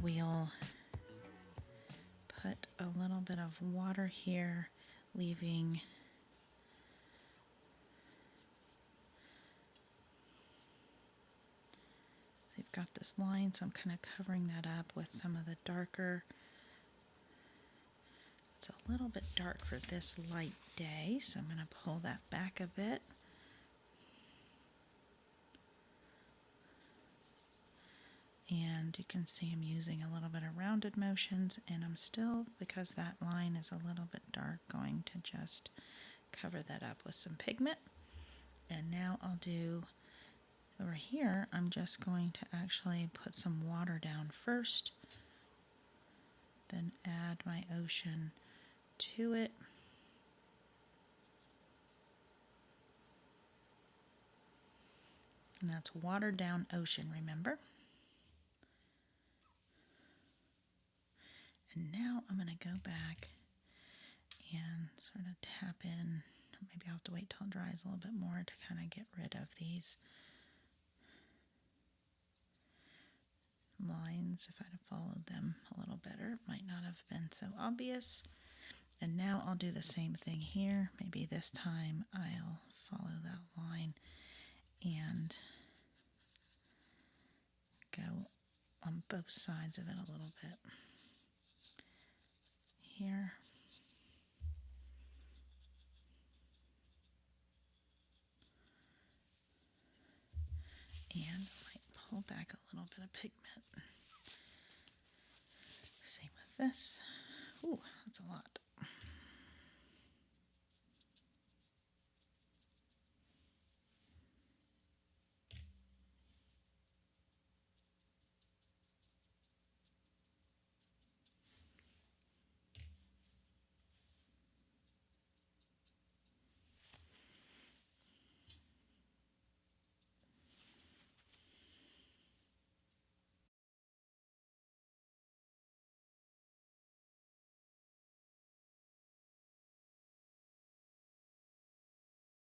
we'll put a little bit of water here, leaving so you've got this line, so I'm kind of covering that up with some of the darker. It's a little bit dark for this light day, so I'm going to pull that back a bit. And you can see I'm using a little bit of rounded motions, and I'm still, because that line is a little bit dark, going to just cover that up with some pigment. And now I'll do, over here, I'm just going to actually put some water down first, then add my ocean to it. And that's watered down ocean, remember? And now I'm going to go back and sort of tap in. Maybe I'll have to wait till it dries a little bit more to kind of get rid of these lines. If I'd have followed them a little better, it might not have been so obvious. And now I'll do the same thing here. Maybe this time I'll follow that line and go on both sides of it a little bit. Here. And I might pull back a little bit of pigment. Same with this. Ooh, that's a lot.